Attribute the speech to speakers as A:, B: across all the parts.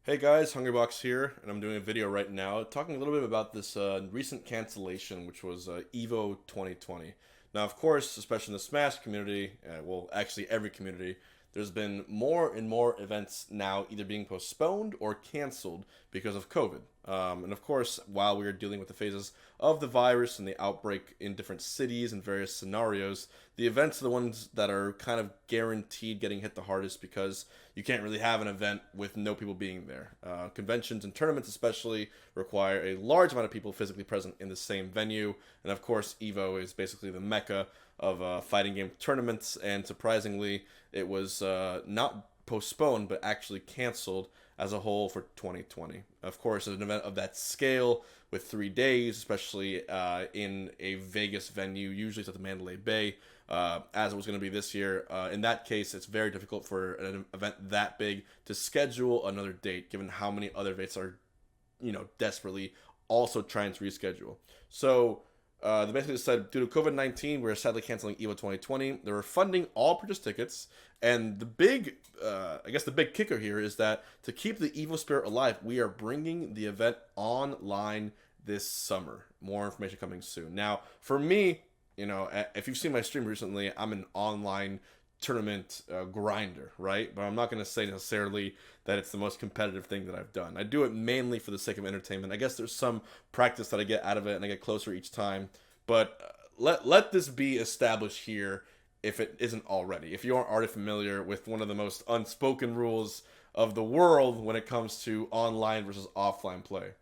A: Hey guys, Hungrybox here, and I'm doing a video right now talking a little bit about this recent cancellation, which was EVO 2020. Now, of course, especially in the Smash community, well, actually every community, there's been more and more events now either being postponed or canceled because of COVID. And of course, while we are dealing with the phases of the virus and the outbreak in different cities and various scenarios, the events are the ones that are kind of guaranteed getting hit the hardest because you can't really have an event with no people being there. Conventions and tournaments especially require a large amount of people physically present in the same venue, and of course EVO is basically the mecca of fighting game tournaments, and surprisingly it was not postponed but actually canceled as a whole for 2020. Of course, an event of that scale with 3 days, especially in a Vegas venue, usually it's at the Mandalay Bay, as it was going to be this year. In that case, it's very difficult for an event that big to schedule another date, given how many other events are, desperately also trying to reschedule. So they basically said, due to COVID-19, we're sadly canceling EVO 2020. They were funding all purchase tickets, and the big, the big kicker here is that to keep the EVO spirit alive, we are bringing the event online this summer. More information coming soon. Now, for me, if you've seen my stream recently, I'm an online tournament grinder, right? But I'm not going to say necessarily that it's the most competitive thing that I've done. I do it mainly for the sake of entertainment. I guess there's some practice that I get out of it and I get closer each time. But let this be established here if it isn't already. If you aren't already familiar with one of the most unspoken rules of the world when it comes to online versus offline play.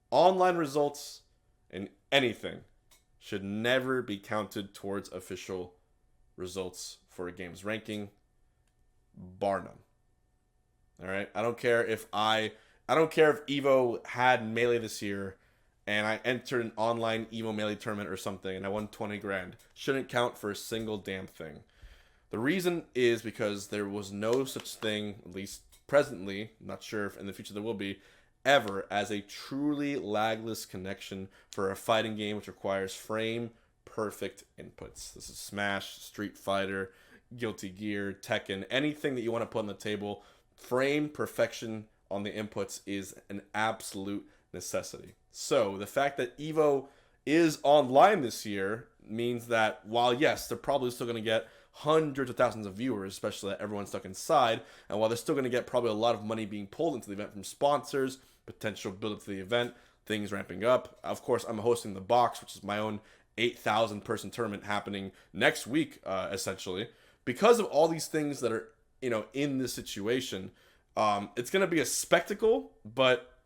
A: Online results in anything should never be counted towards official results for a game's ranking, bar none. All right, I don't care if EVO had Melee this year and I entered an online EVO Melee tournament or something and I won 20 grand. Shouldn't count for a single damn thing. The reason is because there was no such thing, at least presently, I'm not sure if in the future there will be, ever as a truly lagless connection for a fighting game which requires frame perfect inputs. This is Smash, Street Fighter, Guilty Gear, Tekken, anything that you want to put on the table. Frame perfection on the inputs is an absolute necessity. So the fact that EVO is online this year means that while yes, they're probably still going to get hundreds of thousands of viewers, especially that everyone's stuck inside, and while they're still going to get probably a lot of money being pulled into the event from sponsors, potential build up to the event, things ramping up. Of course, I'm hosting the box, which is my own 8,000 person tournament happening next week, essentially. Because of all these things that are, in this situation, it's going to be a spectacle, but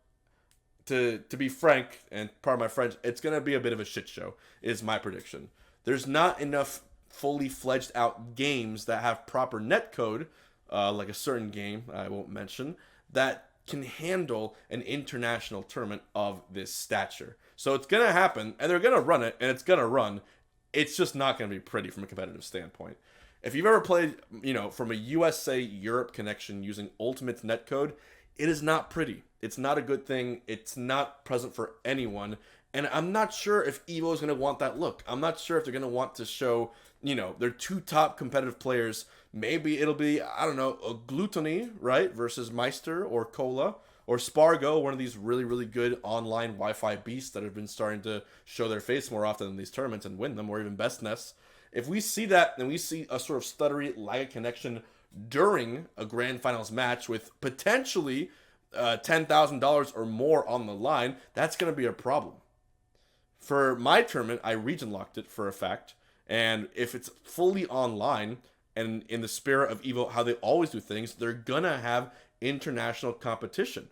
A: to be frank, and pardon my French, it's going to be a bit of a shit show, is my prediction. There's not enough fully fledged out games that have proper netcode, like a certain game I won't mention, that can handle an international tournament of this stature. So it's going to happen, and they're going to run it, and it's going to run. It's just not going to be pretty from a competitive standpoint. If you've ever played, from a USA-Europe connection using Ultimate's netcode, it is not pretty. It's not a good thing. It's not present for anyone. And I'm not sure if EVO is going to want that look. I'm not sure if they're going to want to show, their two top competitive players. Maybe it'll be, a Gluttony, right, versus Meister or Cola or Spargo, one of these really, really good online Wi-Fi beasts that have been starting to show their face more often in these tournaments and win them, or even Best Nests. If we see that, and we see a sort of stuttery, laggy connection during a grand finals match with potentially $10,000 or more on the line, that's going to be a problem. For my tournament, I region locked it for a fact, and if it's fully online and in the spirit of EVO, how they always do things, they're gonna have international competition.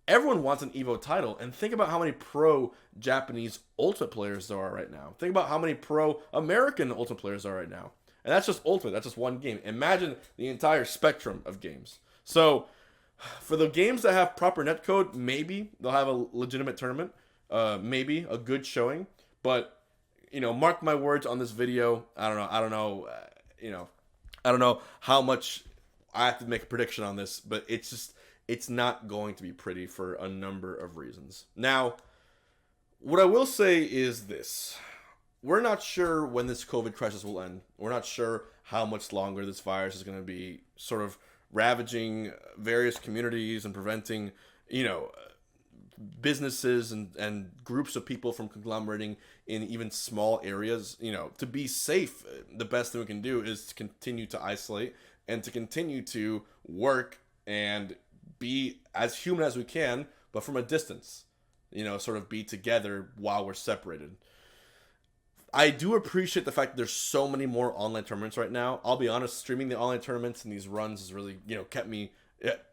A: Everyone wants an EVO title, and think about how many pro Japanese Ultimate players there are right now. Think about how many pro American Ultimate players there are right now. And that's just Ultimate, that's just one game. Imagine the entire spectrum of games. So, for the games that have proper netcode, maybe they'll have a legitimate tournament. Maybe a good showing. But, mark my words on this video. I don't know how much I have to make a prediction on this, but it's not going to be pretty for a number of reasons. Now, what I will say is this. We're not sure when this COVID crisis will end. We're not sure how much longer this virus is going to be sort of ravaging various communities and preventing, you know, businesses and groups of people from conglomerating in even small areas. You know, to be safe, the best thing we can do is to continue to isolate and to continue to work and be as human as we can, but from a distance. You know, sort of be together while we're separated. I do appreciate the fact that there's so many more online tournaments right now. I'll be honest, streaming the online tournaments and these runs has really, you know, kept me.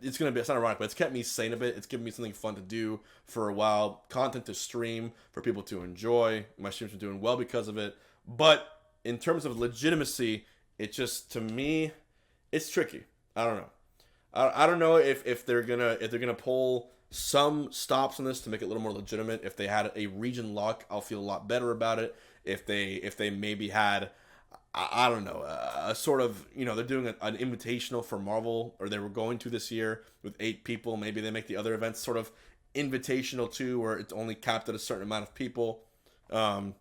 A: It's gonna be. It's not ironic, but it's kept me sane a bit. It's given me something fun to do for a while, content to stream for people to enjoy. My streams are doing well because of it. But in terms of legitimacy, it just, to me, it's tricky. I don't know. I don't know if they're gonna pull some stops on this to make it a little more legitimate. If they had a region lock, I'll feel a lot better about it. If they maybe had, I don't know, a sort of, you know, they're doing an invitational for Marvel, or they were going to this year with 8 people. Maybe they make the other events sort of invitational too, where it's only capped at a certain amount of people. I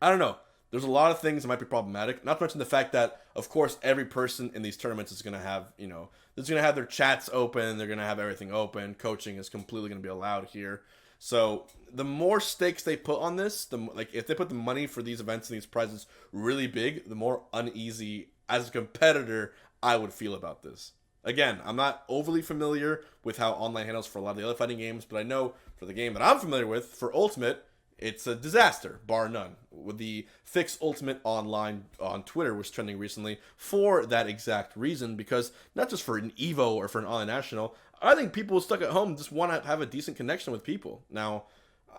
A: don't know. There's a lot of things that might be problematic. Not to mention the fact that, of course, every person in these tournaments is going to have, you know, they're going to have their chats open. They're going to have everything open. Coaching is completely going to be allowed here. So the more stakes they put on this, like if they put the money for these events and these prizes really big, the more uneasy as a competitor I would feel about this. Again, I'm not overly familiar with how online handles for a lot of the other fighting games, but I know for the game that I'm familiar with, for Ultimate, it's a disaster, bar none. With the Fix Ultimate Online on Twitter was trending recently for that exact reason, because not just for an EVO or for an online national, I think people stuck at home just want to have a decent connection with people. Now,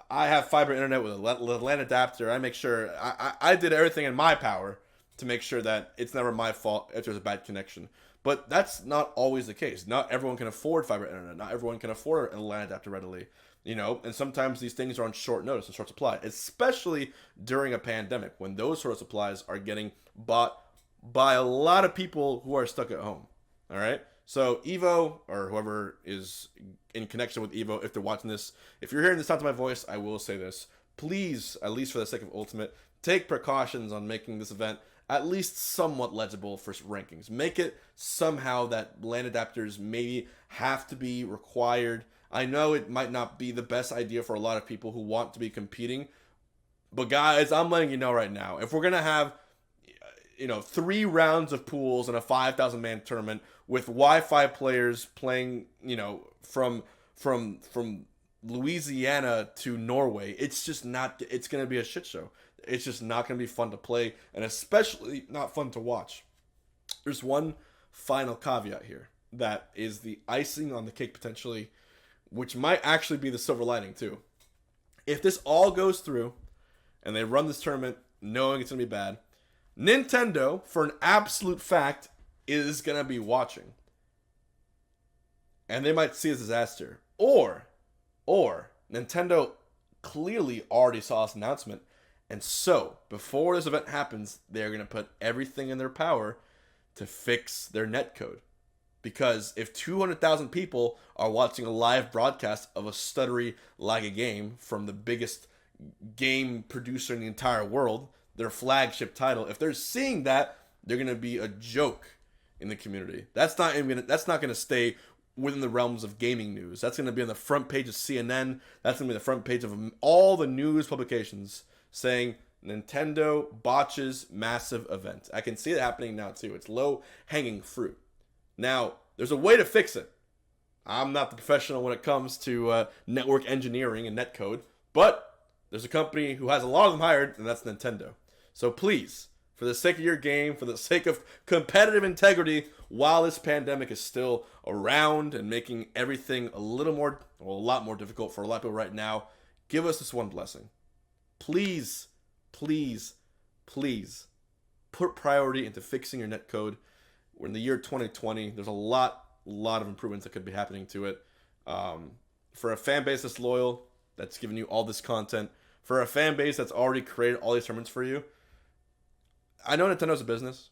A: I have fiber internet with a LAN adapter. I make sure, I did everything in my power to make sure that it's never my fault if there's a bad connection. But that's not always the case. Not everyone can afford fiber internet. Not everyone can afford a LAN adapter readily. You know, and sometimes these things are on short notice and short supply, especially during a pandemic when those sort of supplies are getting bought by a lot of people who are stuck at home. All right. So EVO, or whoever is in connection with EVO, if they're watching this, if you're hearing the sound of my voice, I will say this. Please, at least for the sake of Ultimate, take precautions on making this event at least somewhat legible for rankings. Make it somehow that LAN adapters maybe have to be required. I know it might not be the best idea for a lot of people who want to be competing, but guys, I'm letting you know right now, if we're going to have, you know, 3 rounds of pools in a 5,000 man tournament with Wi-Fi players playing, you know, from Louisiana to Norway, it's just not, it's going to be a shit show. It's just not going to be fun to play, and especially not fun to watch. There's one final caveat here that is the icing on the cake potentially, which might actually be the silver lining too. If this all goes through and they run this tournament knowing it's going to be bad, Nintendo, for an absolute fact, is going to be watching. And they might see a disaster. Or Nintendo clearly already saw this announcement. And so, before this event happens, they're going to put everything in their power to fix their netcode. Because if 200,000 people are watching a live broadcast of a stuttery, laggy game from the biggest game producer in the entire world, their flagship title, if they're seeing that, they're going to be a joke in the community. That's not going to stay within the realms of gaming news. That's going to be on the front page of CNN. That's going to be the front page of all the news publications saying Nintendo botches massive event. I can see it happening now too. It's low-hanging fruit. Now, there's a way to fix it. I'm not the professional when it comes to network engineering and netcode, but there's a company who has a lot of them hired, and that's Nintendo. So please, for the sake of your game, for the sake of competitive integrity, while this pandemic is still around and making everything a lot more difficult for a lot of people right now, give us this one blessing. Please, please, please put priority into fixing your netcode. We're in the year 2020. There's a lot of improvements that could be happening to it. For a fan base that's loyal, that's giving you all this content, for a fan base that's already created all these tournaments for you, I know Nintendo's a business.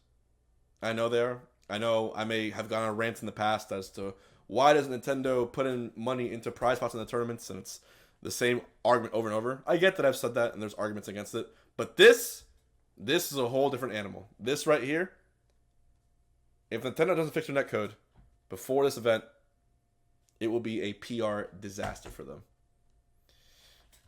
A: I know they are. I know I may have gone on rants in the past as to why does Nintendo put in money into prize pots in the tournaments, and it's the same argument over and over. I get that I've said that, and there's arguments against it. But this is a whole different animal. This right here, if Nintendo doesn't fix their netcode, before this event, it will be a PR disaster for them.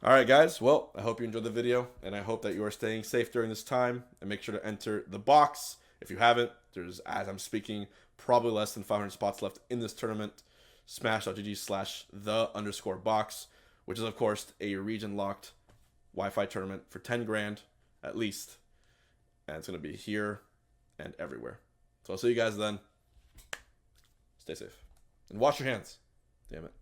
A: All right, guys. Well, I hope you enjoyed the video, and I hope that you are staying safe during this time. And make sure to enter the box. If you haven't, there's, as I'm speaking, probably less than 500 spots left in this tournament. Smash.gg/the_box, which is, of course, a region-locked Wi-Fi tournament for 10 grand at least. And it's going to be here and everywhere. So I'll see you guys then. Stay safe. And wash your hands. Damn it.